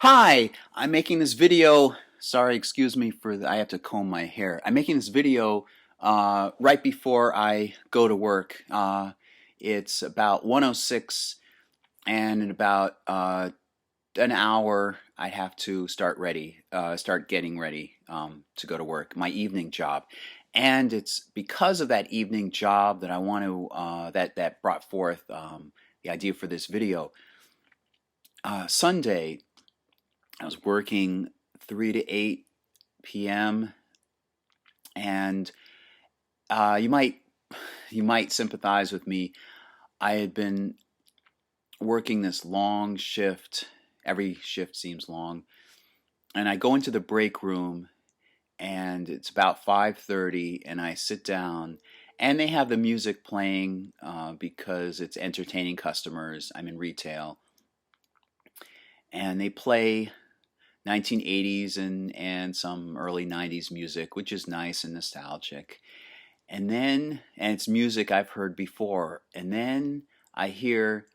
Hi, I'm making this video. Sorry, excuse me for I have to comb my hair. I'm making this video right before I go to work. It's about 1:06, and in about an hour, I have to start getting ready to go to work. My evening job, and it's because of that evening job that I want to that brought forth the idea for this video. Sunday. I was working 3 to 8 p.m. and you might sympathize with me. I had been working this long shift. Every shift seems long, and I go into the break room, and it's about 5:30, and I sit down, and they have the music playing because it's entertaining customers. I'm in retail, and they play 1980s and some early 90s music, which is nice and nostalgic. And it's music I've heard before. And then I hear,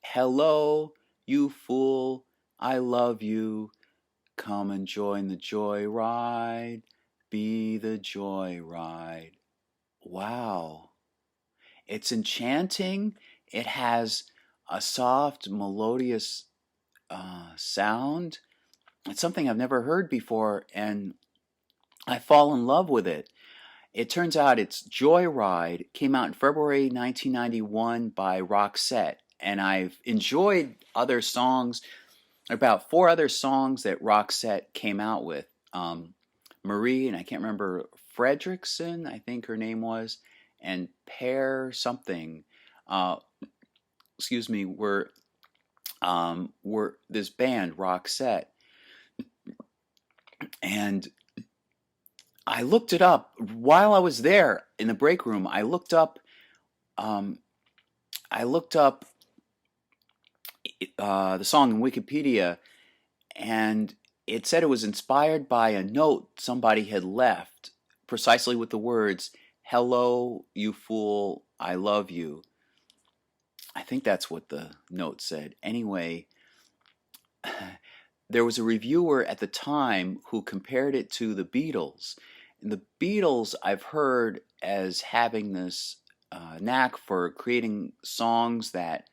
"Hello, you fool, I love you. Come and join the joy ride. Be the joy ride." Wow. It's enchanting. It has a soft, melodious sound. It's something I've never heard before, and I fall in love with it. It turns out it's Joyride. It came out in February 1991 by Roxette, and I've enjoyed other songs, about four other songs that Roxette came out with. Marie, and I can't remember, Fredrickson, I think her name was, and Pear something, uh, excuse me, were this band, Roxette. And I looked it up while I was there in the break room. Um, I looked up the song in Wikipedia, and it said it was inspired by a note somebody had left, precisely with the words, "Hello, you fool, I love you." I think that's what the note said. Anyway, there was a reviewer at the time who compared it to the Beatles. And the Beatles, I've heard as having this knack for creating songs that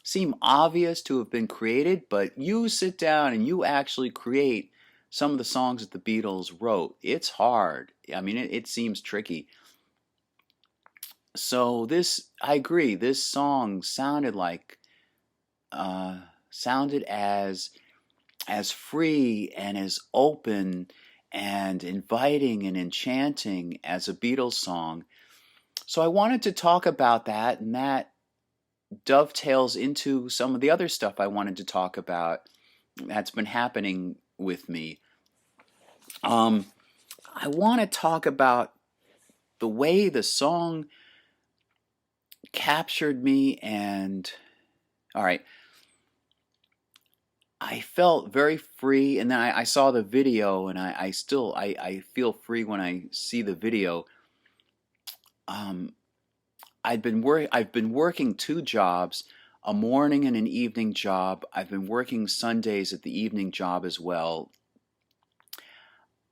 seem obvious to have been created, but you sit down and you actually create some of the songs that the Beatles wrote. It's hard. I mean, it seems tricky. So I agree. This song sounded as free and as open and inviting and enchanting as a Beatles song. So I wanted to talk about that, and that dovetails into some of the other stuff I wanted to talk about that's been happening with me. I want to talk about the way the song captured me, and all right, I felt very free, and then I saw the video, and I feel free when I see the video. Um, I've been working two jobs, a morning and an evening job. I've been working Sundays at the evening job as well.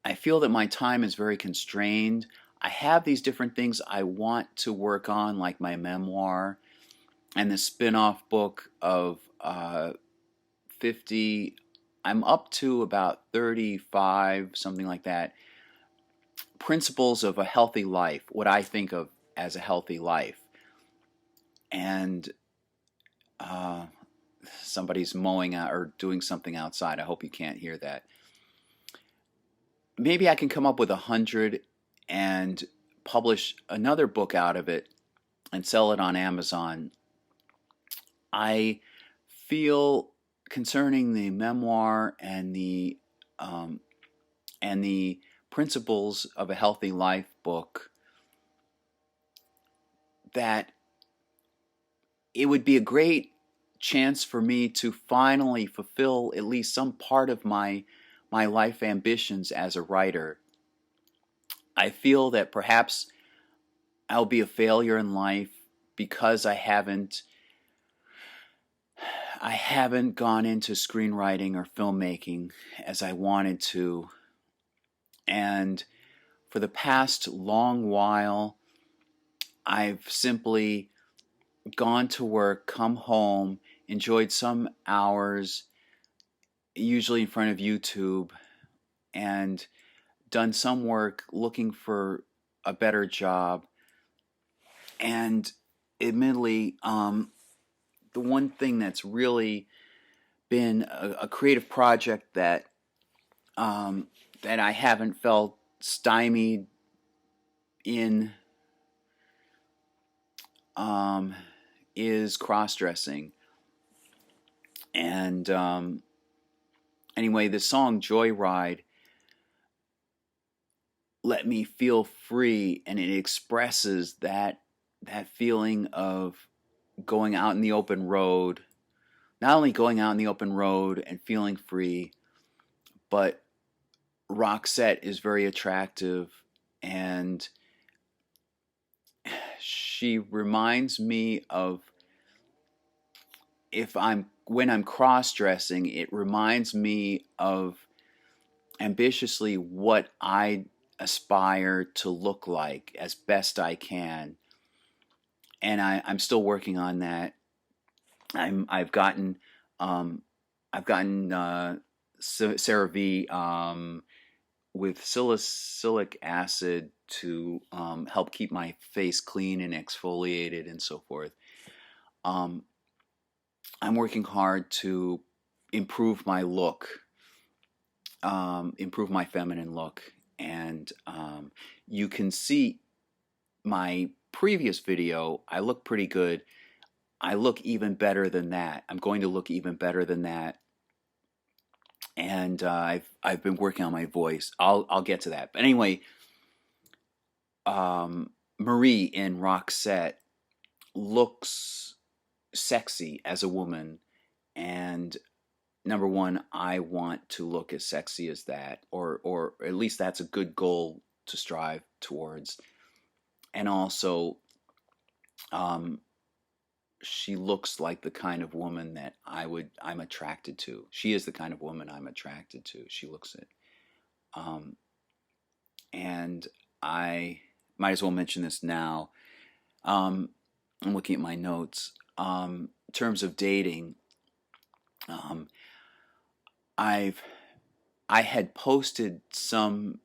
I feel that my time is very constrained. I have these different things I want to work on, like my memoir and the spin-off book of 50. I'm up to about 35, something like that. Principles of a healthy life, what I think of as a healthy life. And uh, somebody's mowing out or doing something outside. I hope you can't hear that. Maybe I can come up with 100 and publish another book out of it and sell it on Amazon. I feel concerning the memoir and the principles of a healthy life book that it would be a great chance for me to finally fulfill at least some part of my life ambitions as a writer. I feel that perhaps I'll be a failure in life because I haven't I haven't gone into screenwriting or filmmaking as I wanted to. And for the past long while, I've simply gone to work, come home, enjoyed some hours, usually in front of YouTube, and done some work looking for a better job. And admittedly, the one thing that's really been a creative project that I haven't felt stymied in is cross-dressing. And anyway, the song Joyride let me feel free, and it expresses that feeling of going out in the open road, not only going out in the open road and feeling free, but Roxette is very attractive, and she reminds me of, when I'm cross-dressing, it reminds me of ambitiously what I aspire to look like as best I can. And I'm still working on that. I've gotten um, CeraVe with salicylic acid to help keep my face clean and exfoliated and so forth. Um, I'm working hard to improve my look, improve my feminine look, and you can see my previous video. I look pretty good. I look even better than that. I'm going to look even better than that. And I've been working on my voice. I'll get to that. But anyway, Marie in Roxette looks sexy as a woman, and number one, I want to look as sexy as that, or at least that's a good goal to strive towards. And also, um, she looks like the kind of woman that I'm attracted to. She is the kind of woman I'm attracted to. She looks it. Um, and I might as well mention this now. I'm looking at my notes. In terms of dating, um, I've I had posted some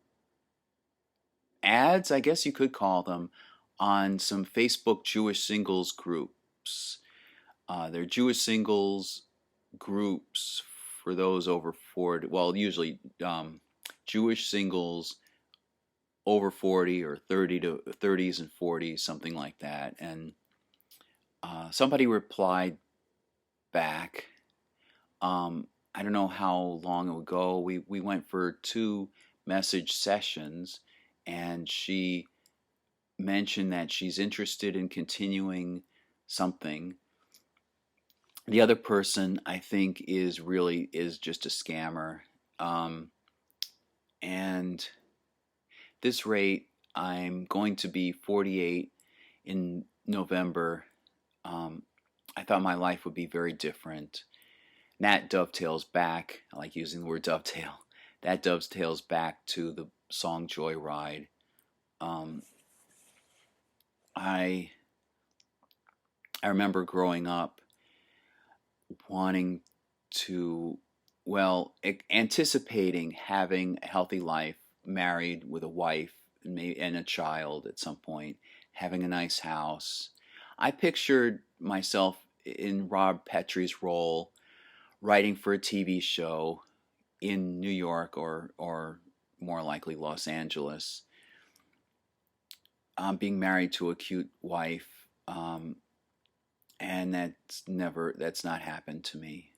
ads, I guess you could call them, on some Facebook Jewish singles groups. They're Jewish singles groups for those over 40. Well, usually Jewish singles over 40 or 30 to 30s and 40s, something like that. And somebody replied back. I don't know how long ago. We went for 2 message sessions, and she mentioned that she's interested in continuing something. The other person, I think, is just a scammer. And this rate, I'm going to be 48 in November. I thought my life would be very different. And that dovetails back, I like using the word dovetail, that dovetails back to the song Joyride. I remember growing up wanting to, well, anticipating having a healthy life, married with a wife and a child at some point, having a nice house. I pictured myself in Rob Petrie's role, writing for a TV show in New York or more likely Los Angeles, being married to a cute wife, and that's not happened to me.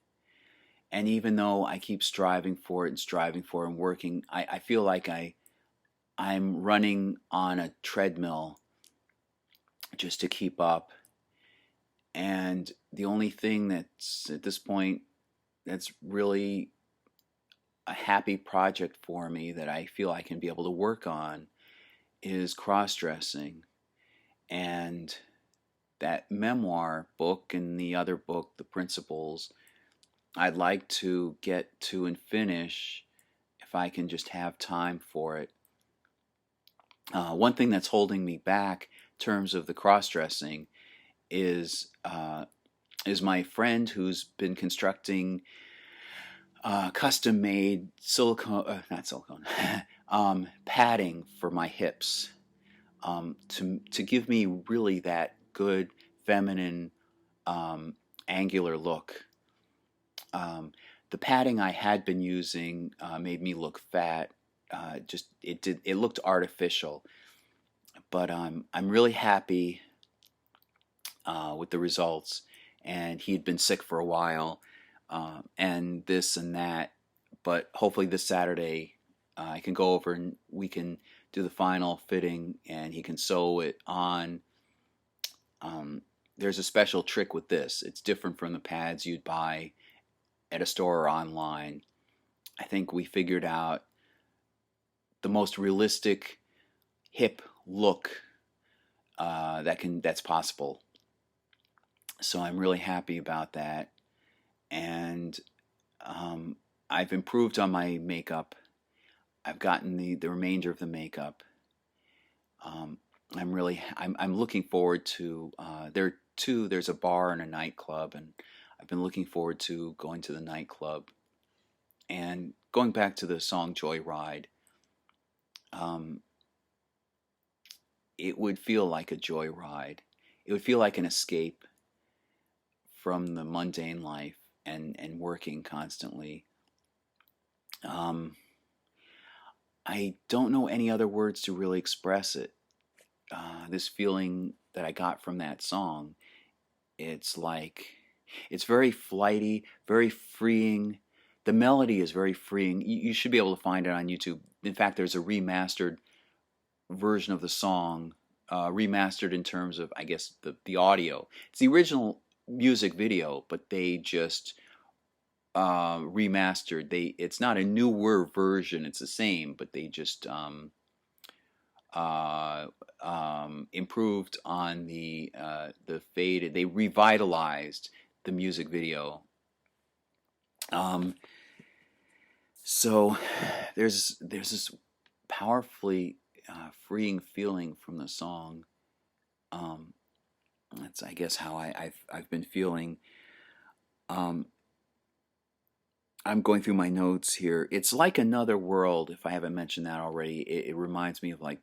And even though I keep striving for it and working, I feel like I'm running on a treadmill just to keep up. And the only thing that's at this point that's really a happy project for me that I feel I can be able to work on is cross-dressing. And that memoir book and the other book, The Principles, I'd like to get to and finish if I can just have time for it. One thing that's holding me back in terms of the cross-dressing is my friend who's been constructing custom-made silicone, not silicone, padding for my hips, to give me really that good feminine angular look. The padding I had been using made me look fat. It looked artificial, but I'm really happy with the results. And he had been sick for a while, and this and that. But hopefully this Saturday I can go over and we can do the final fitting, and he can sew it on. There's a special trick with this. It's different from the pads you'd buy at a store or online. I think we figured out the most realistic hip look that's possible. So I'm really happy about that, and I've improved on my makeup. I've gotten the remainder of the makeup. I'm looking forward to there's a bar and a nightclub, and I've been looking forward to going to the nightclub. And going back to the song Joyride, it would feel like a joyride. It would feel like an escape from the mundane life and working constantly. I don't know any other words to really express it. This feeling that I got from that song, it's very flighty, very freeing. The melody is very freeing. You should be able to find it on YouTube. In fact, there's a remastered version of the song, remastered in terms of, I guess, the audio. It's the original music video, but they just remastered. It's not a newer version. It's the same, but they just improved on the faded. They revitalized the music video. So there's this powerfully freeing feeling from the song. That's, I guess, how I've been feeling. I'm going through my notes here. It's like another world. If I haven't mentioned that already, it reminds me of like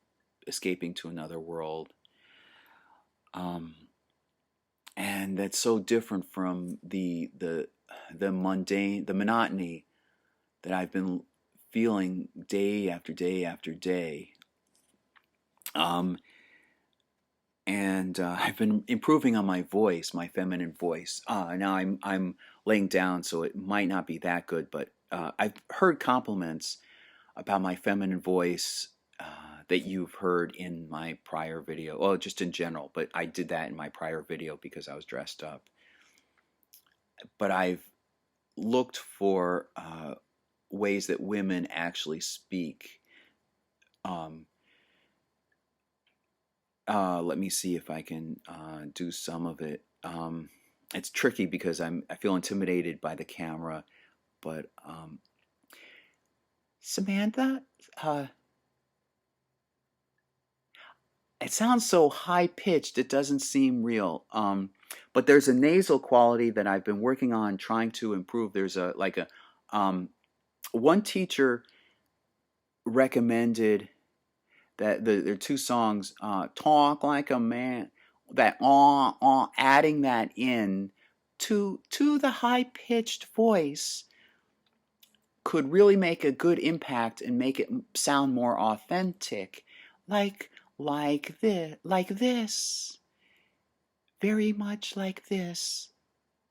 escaping to another world. And that's so different from the mundane, the monotony that I've been feeling day after day after day. And I've been improving on my voice, my feminine voice. Now I'm laying down, so it might not be that good, but I've heard compliments about my feminine voice that you've heard in my prior video. Well, just in general, but I did that in my prior video because I was dressed up. But I've looked for ways that women actually speak. Let me see if I can do some of it. It's tricky because I feel intimidated by the camera, but Samantha, it sounds so high pitched it doesn't seem real. But there's a nasal quality that I've been working on trying to improve. There's one teacher recommended that there are two songs, Talk Like a Man, that adding that in to the high-pitched voice could really make a good impact and make it sound more authentic, like this, very much like this.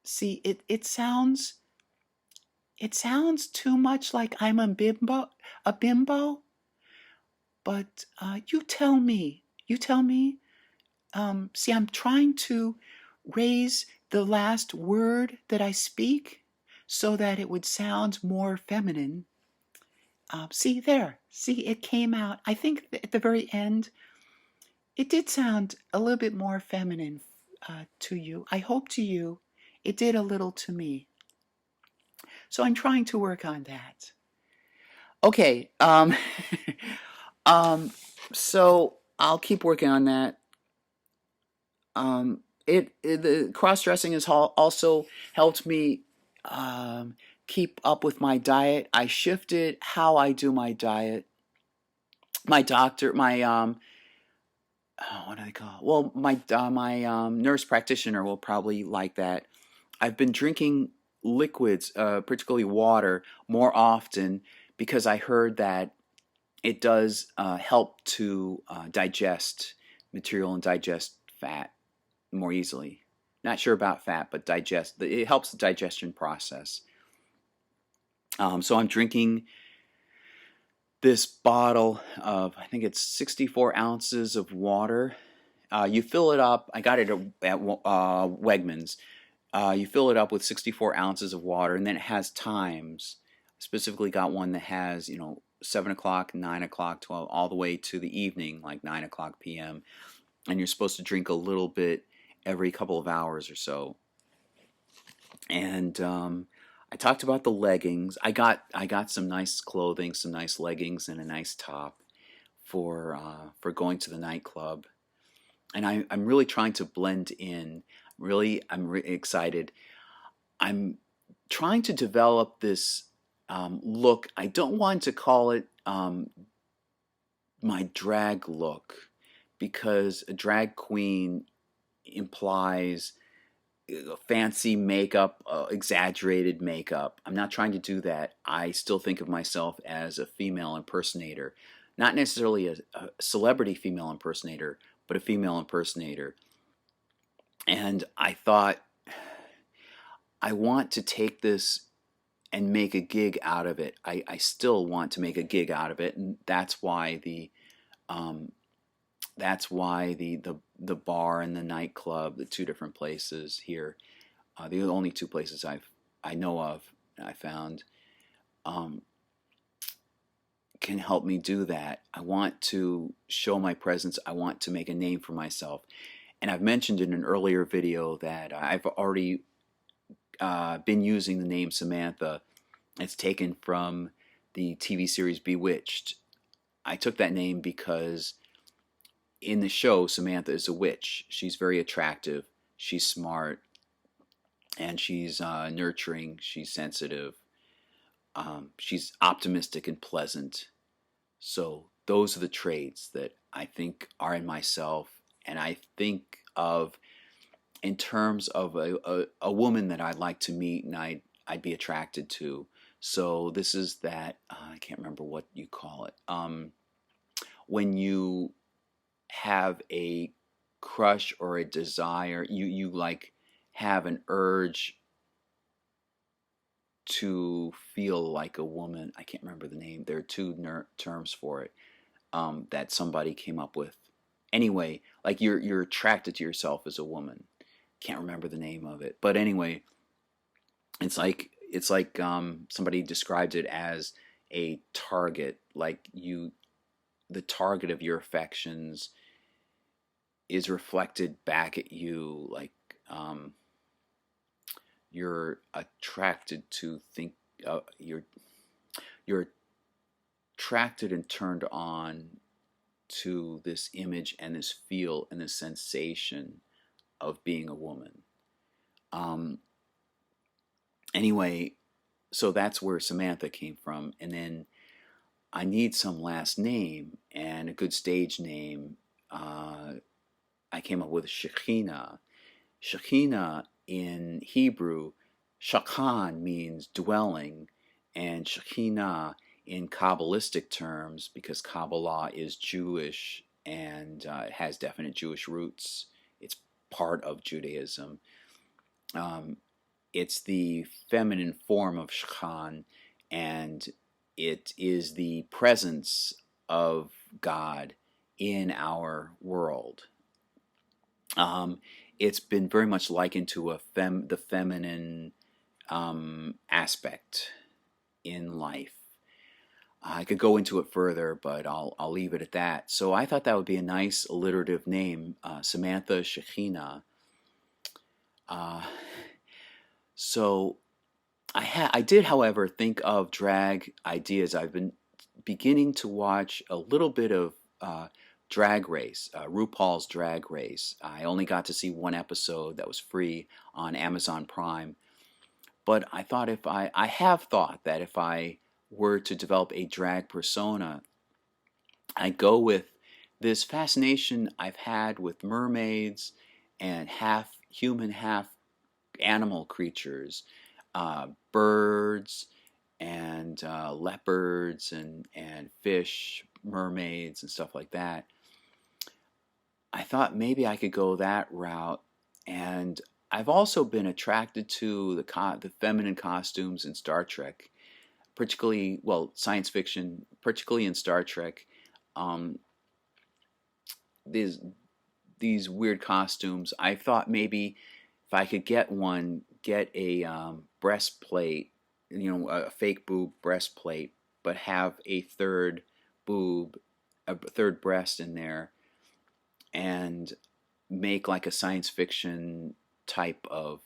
See, it sounds too much like I'm a bimbo, but you tell me. See, I'm trying to raise the last word that I speak so that it would sound more feminine. See, it came out. I think at the very end, it did sound a little bit more feminine to you. I hope to you, it did a little to me. So I'm trying to work on that. Okay. um, so I'll keep working on that. The cross-dressing has also helped me um, keep up with my diet. I shifted how I do my diet. My doctor, my what do they call it? Well, my nurse practitioner will probably like that. I've been drinking liquids, particularly water, more often because I heard that it does help to digest material and digest fat more easily. Not sure about fat, but digest. It helps the digestion process. So I'm drinking this bottle of, I think it's 64 ounces of water. You fill it up. I got it at Wegmans. You fill it up with 64 ounces of water, and then it has times. Specifically, got one that has 7 o'clock, 9 o'clock, 12, all the way to the evening, like 9 o'clock p.m. And you're supposed to drink a little bit every couple of hours or so. And I talked about the leggings. I got some nice clothing, some nice leggings, and a nice top for going to the nightclub. And I'm really trying to blend in. Really, I'm excited. I'm trying to develop this look. I don't want to call it my drag look because a drag queen implies fancy makeup, exaggerated makeup. I'm not trying to do that. I still think of myself as a female impersonator, not necessarily a celebrity female impersonator, but a female impersonator. And I thought, I want to take this and make a gig out of it. I still want to make a gig out of it, and um, that's why the bar and the nightclub, the two different places here, the only two places I know of, I found, um, can help me do that. I want to show my presence. I want to make a name for myself. And I've mentioned in an earlier video that I've already been using the name Samantha. It's taken from the TV series Bewitched. I took that name because in the show, Samantha is a witch. She's very attractive. She's smart. And she's nurturing. She's sensitive. She's optimistic and pleasant. So those are the traits that I think are in myself. And I think of in terms of a woman that I'd like to meet and I'd be attracted to. So this is that, I can't remember what you call it. When you have a crush or a desire, you like have an urge to feel like a woman. I can't remember the name. There are two terms for it that somebody came up with. Anyway, like you're attracted to yourself as a woman. Can't remember the name of it, but anyway, it's like somebody described it as a target. Like the target of your affections is reflected back at you. Like you're attracted to think. You're attracted and turned on to this image and this feel and this sensation of being a woman. Um, anyway, so that's where Samantha came from. And then I need some last name and a good stage name. I came up with Shekhinah. Shekhinah in Hebrew, Shakhan means dwelling, and Shekhinah in Kabbalistic terms, because Kabbalah is Jewish and it has definite Jewish roots. It's part of Judaism. Um, it's the feminine form of Shekhan, and it is the presence of God in our world. Um, it's been very much likened to the feminine aspect in life. I could go into it further, but I'll leave it at that. So I thought that would be a nice alliterative name, Samantha Shekhinah. Uh, so I did, however, think of drag ideas. I've been beginning to watch a little bit of Drag Race, RuPaul's Drag Race. I only got to see one episode that was free on Amazon Prime, but I have thought that if I were to develop a drag persona, I'd go with this fascination I've had with mermaids and half human, half animal creatures, birds and leopards and fish, mermaids and stuff like that. I thought maybe I could go that route, and I've also been attracted to the feminine costumes in Star Trek, particularly science fiction, particularly in Star Trek. Um, these these weird costumes. I thought maybe if I could get one, get a breastplate, a fake boob breastplate, but have a third boob, a third breast in there, and make like a science fiction type of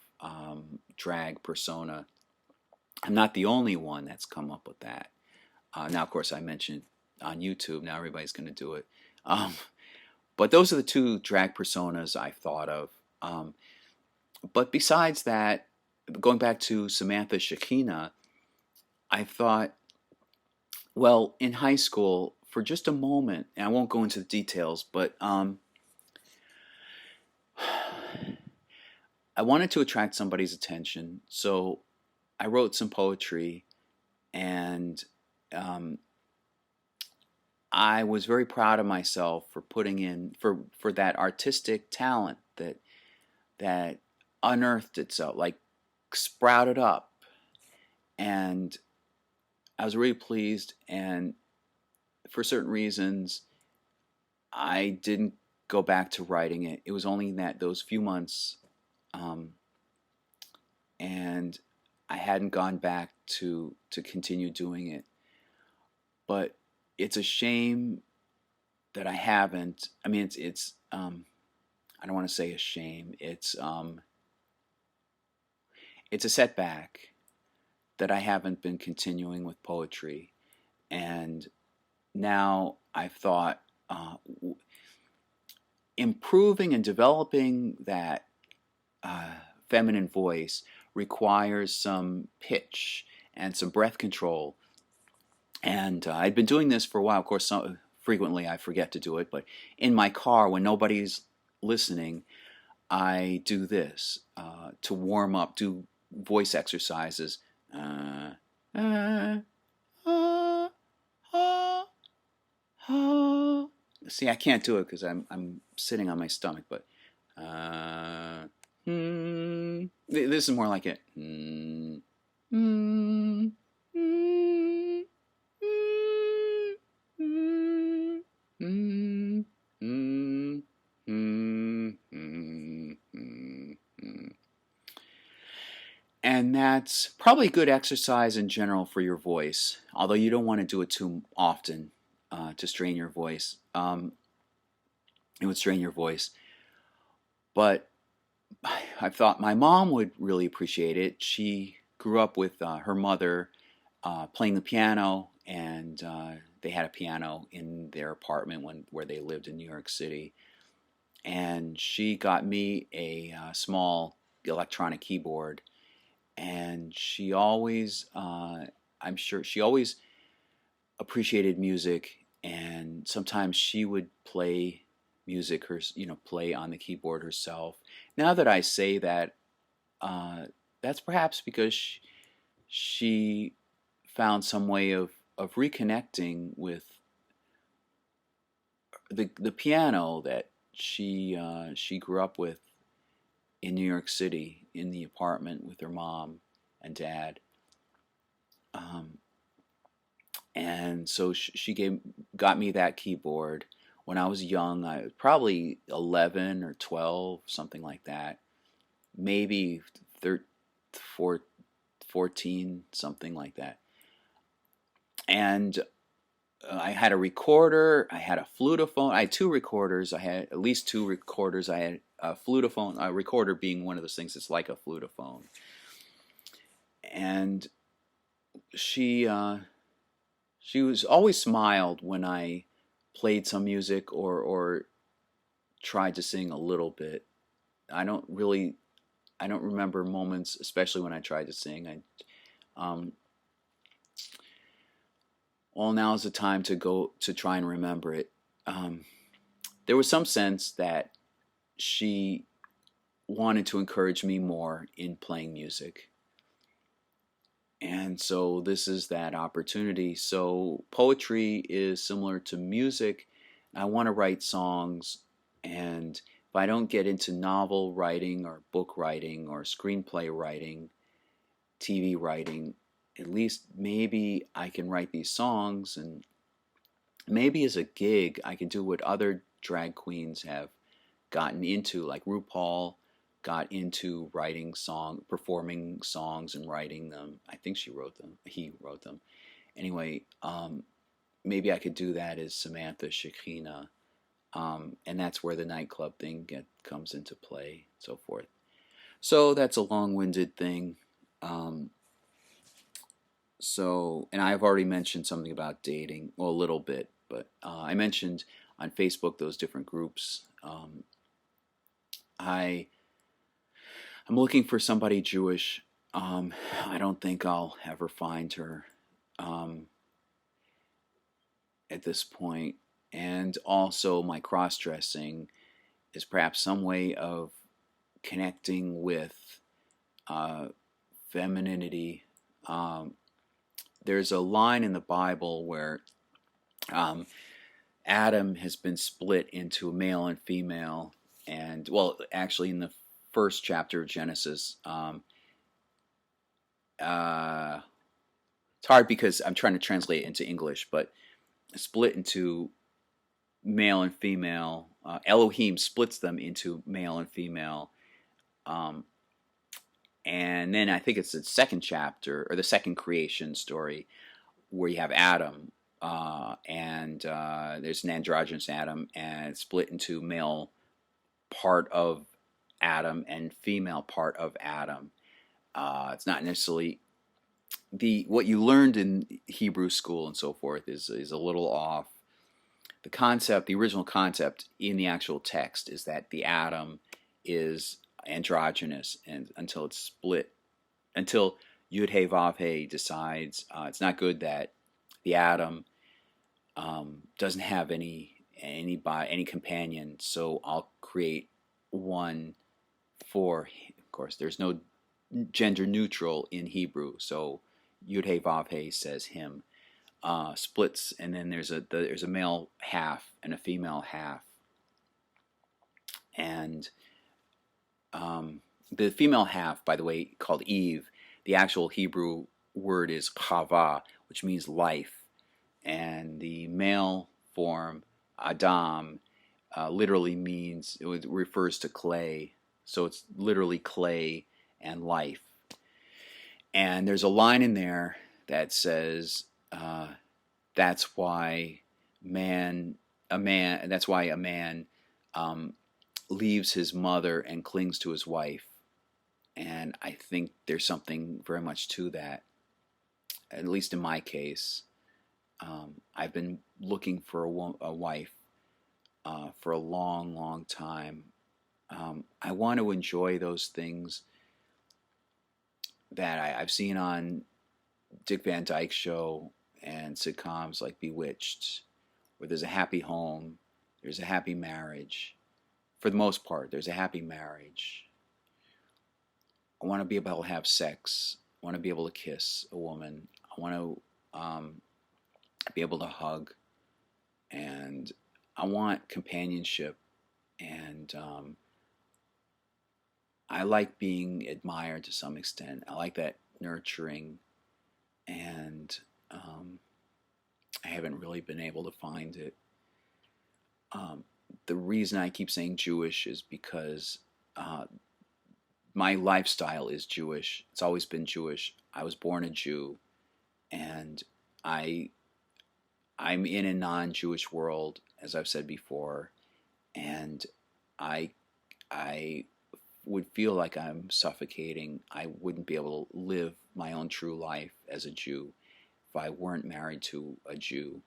drag persona. I'm not the only one that's come up with that. Now, of course, I mentioned on YouTube. Now everybody's going to do it. Um, but those are the two drag personas I've thought of. But besides that, going back to Samantha Shakina, I thought, well, in high school, for just a moment, and I won't go into the details, but I wanted to attract somebody's attention, so I wrote some poetry, and um, I was very proud of myself for putting in for that artistic talent that unearthed itself, like sprouted up, and I was really pleased. And for certain reasons, I didn't go back to writing it. It was only in those few months, um, and I hadn't gone back to continue doing it. But it's a shame that I haven't. I mean, it's I don't want to say a shame. It's a setback that I haven't been continuing with poetry, and now I've thought improving and developing that feminine voice requires some pitch and some breath control. And I'd been doing this for a while. Of course, frequently I forget to do it, but in my car when nobody's listening, I do this to warm up, do voice exercises. Uh, uh, uh, uh, See, I can't do it because I'm sitting on my stomach, but this is more like it. And that's probably good exercise in general for your voice, although you don't want to do it too often to strain your voice. It would strain your voice. But I thought my mom would really appreciate it. She grew up with her mother playing the piano, and they had a piano in their apartment where they lived in New York City. And she got me a small electronic keyboard, and she always, I'm sure, she always appreciated music, and sometimes she would play music, play on the keyboard herself. Now that I say that, that's perhaps because she found some way of reconnecting with the piano that she grew up with in New York City in the apartment with her mom and dad. And so she got me that keyboard when I was young. I was probably 11 or 12, something like that. Maybe 14, something like that. And I had a recorder. I had a flutophone. I had two recorders. I had at least two recorders. I had a flutophone, a recorder being one of those things that's like a flutophone. and she she was always smiled when I played some music or tried to sing a little bit. I don't really I don't remember moments, especially when I tried to sing. Um, well, now is the time to go to try and remember it. Um, there was some sense that she wanted to encourage me more in playing music. And so this is that opportunity. So poetry is similar to music. I want to write songs, and if I don't get into novel writing or book writing or screenplay writing, TV writing, at least maybe I can write these songs, and maybe as a gig I can do what other drag queens have gotten into, like RuPaul got into writing performing songs and writing them. I think she wrote them. He wrote them. Anyway, maybe I could do that as Samantha Shekhinah, and that's where the nightclub thing comes into play, so forth. So that's a long-winded thing. Um, and I've already mentioned something about dating, well, a little bit, but I mentioned on Facebook those different groups. I I'm looking for somebody Jewish. I don't think I'll ever find her um, at this point. And also, my cross dressing is perhaps some way of connecting with uh, femininity. Um, there's a line in the Bible where um, Adam has been split into male and female. And, well, actually, in the first chapter of Genesis, uh, it's hard because I'm trying to translate it into English, but split into male and female. Elohim splits them into male and female. Um, and then I think it's the second chapter or the second creation story where you have Adam, and there's an androgynous Adam, and it's split into male part of Adam and female part of Adam. It's not necessarily the what you learned in Hebrew school and so forth is a little off. The concept, the original concept in the actual text, is that the atom is androgynous, and until it's split, until Yud Hey Vav Hey decides it's not good that the atom doesn't have any companion, so I'll create one for. Of course, there's no gender neutral in Hebrew, so Yud Hey Vav Hey says him. Splits, and then there's a male half and a female half, and the female half, by the way, called Eve. The actual Hebrew word is chava, which means life, and the male form Adam literally means it refers to clay, so it's literally clay and life. And there's a line in there that says. That's why that's why a man um, leaves his mother and clings to his wife. And I think there's something very much to that, at least in my case. I've been looking for a wife for a long, long time. I want to enjoy those things that I've seen on Dick Van Dyke Show and sitcoms like Bewitched, where there's a happy home, there's a happy marriage. For the most part, there's a happy marriage. I want to be able to have sex. I want to be able to kiss a woman. I want to be able to hug. And I want companionship. And I like being admired to some extent. I like that nurturing. And I haven't really been able to find it. The reason I keep saying Jewish is because my lifestyle is Jewish. It's always been Jewish. I was born a Jew, and I I'm in a non-Jewish world, as I've said before, and I I would feel like I'm suffocating. I wouldn't be able to live my own true life as a Jew if I weren't married to a Jew.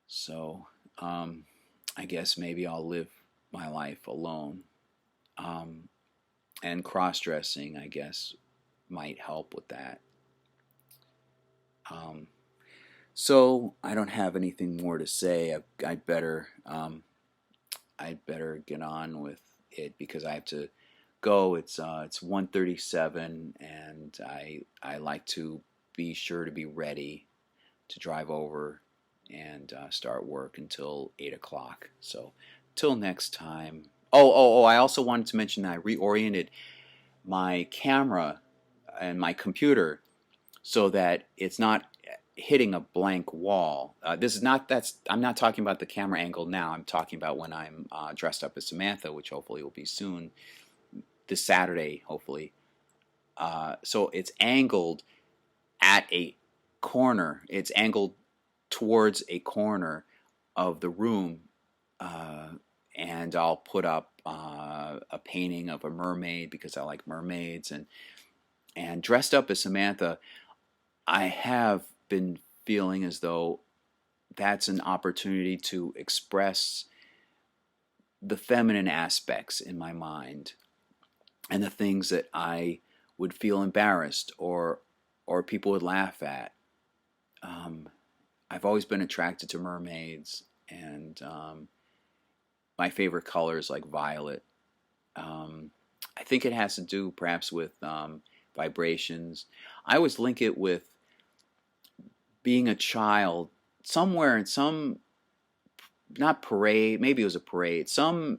So I guess maybe I'll live my life alone. Um, and cross-dressing, I guess, might help with that. Um, so I don't have anything more to say. I'd better get on with it because I have to go. It's 1:37, and I like to be sure to be ready to drive over and start work until 8 o'clock. So till next time. Oh! I also wanted to mention that I reoriented my camera and my computer so that it's not hitting a blank wall. This is not that's I'm not talking about the camera angle now. I'm talking about when I'm dressed up as Samantha, which hopefully will be soon, this Saturday, hopefully. So it's angled at a corner. It's angled towards a corner of the room, uh, and I'll put up a painting of a mermaid because I like mermaids, and dressed up as Samantha. I have been feeling as though that's an opportunity to express the feminine aspects in my mind and the things that I would feel embarrassed or people would laugh at. Um, I've always been attracted to mermaids, and my favorite color is like violet. Um, I think it has to do perhaps with vibrations. I always link it with being a child somewhere in some, not parade, maybe it was a parade, some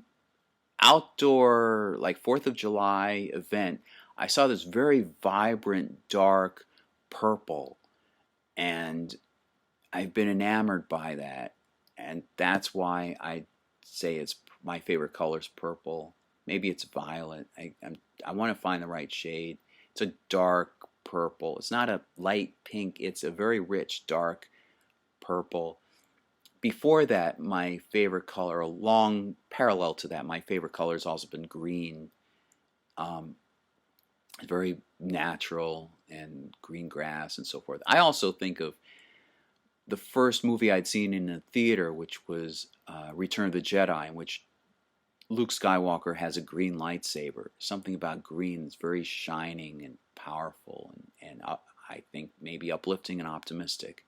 outdoor like 4th of July event. I saw this very vibrant dark purple, and I've been enamored by that, and that's why I say it's my favorite color is purple. Maybe it's violet. I want to find the right shade. It's a dark purple. It's not a light pink. It's a very rich dark purple. Before that, my favorite color, along parallel to that, my favorite color has also been green. Um, very natural, and green grass and so forth. I also think of the first movie I'd seen in a theater, which was Return of the Jedi, in which Luke Skywalker has a green lightsaber. Something about green is very shining and powerful, and I think maybe uplifting and optimistic.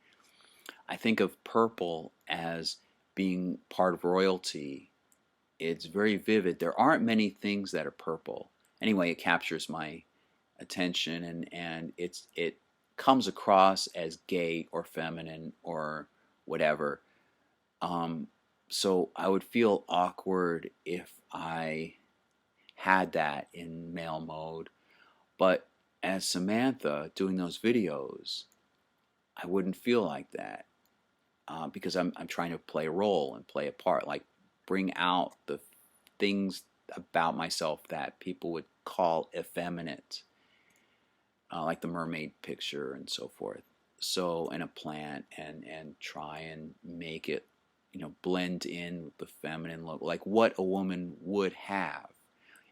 I think of purple as being part of royalty. It's very vivid. There aren't many things that are purple. Anyway, it captures my attention, and it comes across as gay or feminine or whatever. Um, so I would feel awkward if I had that in male mode. But as Samantha doing those videos, I wouldn't feel like that because I'm trying to play a role and play a part, like bring out the things about myself that people would call effeminate, like the mermaid picture and so forth. So, in a plant, and try and make it, blend in with the feminine look, like what a woman would have.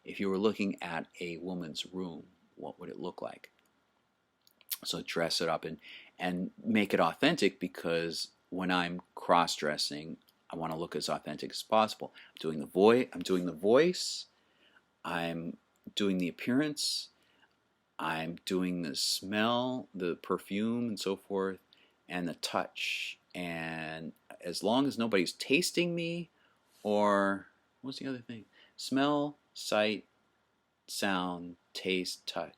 If you were looking at a woman's room, what would it look like? So dress it up and make it authentic, because when I'm cross-dressing, I want to look as authentic as possible. I'm doing the voice, I'm doing the appearance, I'm doing the smell, the perfume and so forth, and the touch. And as long as nobody's tasting me, or what's the other thing? Smell, sight, sound, taste, touch.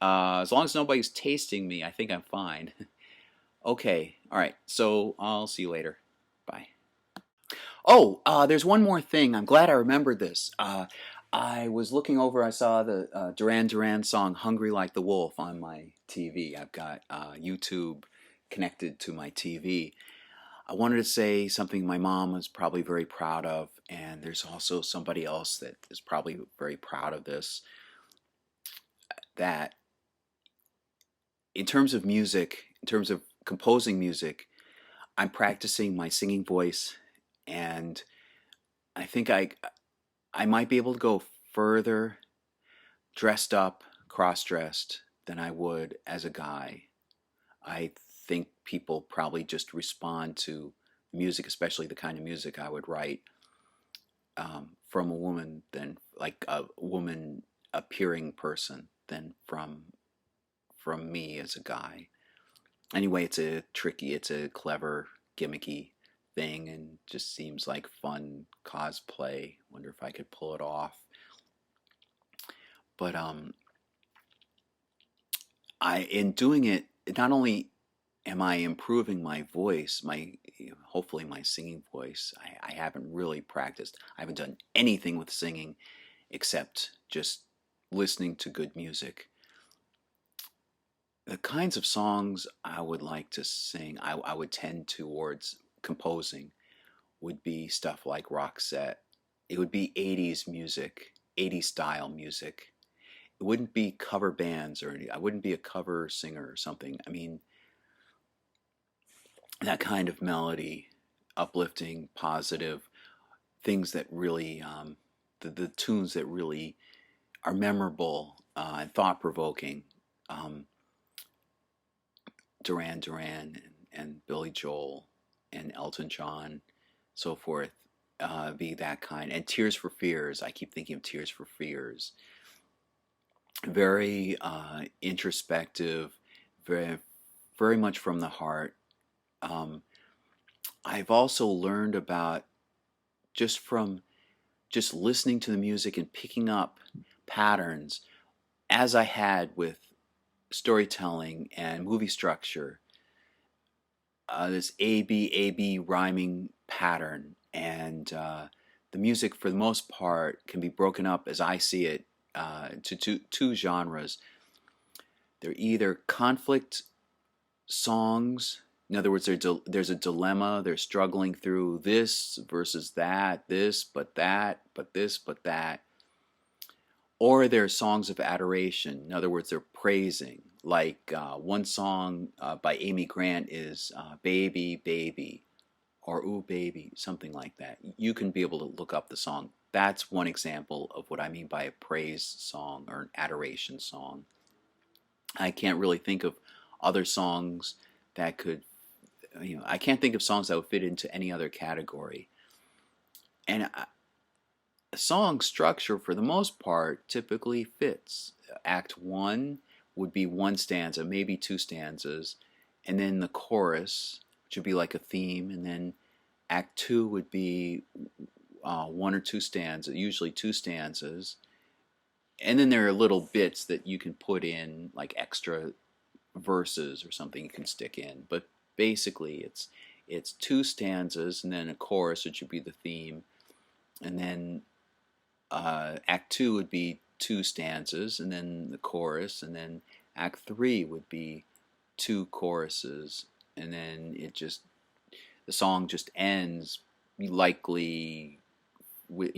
As long as nobody's tasting me, I think I'm fine. Okay, all right. So I'll see you later. Bye. Oh, there's one more thing. I'm glad I remembered this. I was looking over, I saw the Duran Duran song Hungry Like the Wolf on my TV. I've got YouTube connected to my TV. I wanted to say something my mom was probably very proud of, and there's also somebody else that is probably very proud of this, that in terms of music, in terms of composing music, I'm practicing my singing voice, and I think I might be able to go further dressed up, cross-dressed than I would as a guy. I think people probably just respond to music, especially the kind of music I would write, from a woman than like a woman appearing person than from me as a guy. Anyway, it's a clever, gimmicky thing, and just seems like fun cosplay. Wonder if I could pull it off. But I in doing it, not only am I improving my voice, my hopefully my singing voice. I haven't really practiced. I haven't done anything with singing except just listening to good music. The kinds of songs I would like to sing, I would tend towards composing, would be stuff like Roxette. It would be 80s music, 80s style music. It wouldn't be cover bands or anything. I wouldn't be a cover singer or something. I mean, that kind of melody, uplifting, positive, things that really, the tunes that really are memorable and thought provoking. Um, Duran Duran and Billy Joel and Elton John, so forth, be that kind. And Tears for Fears, I keep thinking of Tears for Fears. Very introspective, very, very much from the heart. Um, I've also learned about just from just listening to the music and picking up patterns as I had with storytelling and movie structure, this A B rhyming pattern, and the music for the most part can be broken up as I see it to two genres. They're either conflict songs. In other words, there's a dilemma. They're struggling through this versus that, this but that, but this but that. Or they're songs of adoration. In other words, they're praising. Like one song by Amy Grant is Baby, Baby, or Ooh, Baby, something like that. You can be able to look up the song. That's one example of what I mean by a praise song or an adoration song. I can't really think of other songs that could, I can't think of songs that would fit into any other category. And a song structure, for the most part, typically fits. Act one would be one stanza, maybe two stanzas, and then the chorus, which would be like a theme, and then Act two would be one or two stanzas, usually two stanzas, and then there are little bits that you can put in, like extra verses or something you can stick in. But basically, it's two stanzas and then a chorus, which would be the theme, and then Act two would be two stanzas and then the chorus, and then Act three would be two choruses, and then the song just ends likely with,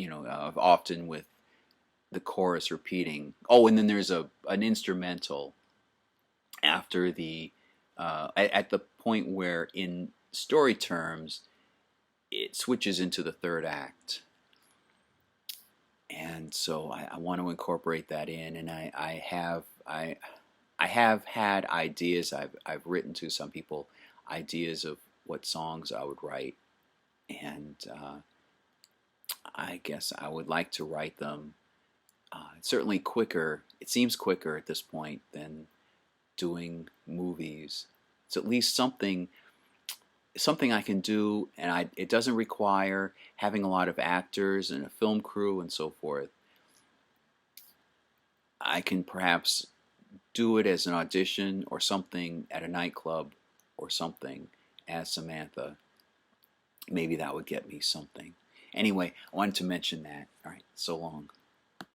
often with the chorus repeating. Oh, and then there's an instrumental after at the point where in story terms it switches into the third act. And so I want to incorporate that in, and I have had ideas. I've written to some people ideas of what songs I would write, and I guess I would like to write them. Certainly quicker. It seems quicker at this point than doing movies. It's at least something I can do, and it doesn't require having a lot of actors and a film crew and so forth. I can perhaps do it as an audition or something at a nightclub or something as Samantha. Maybe that would get me something. Anyway, I wanted to mention that. All right, so long.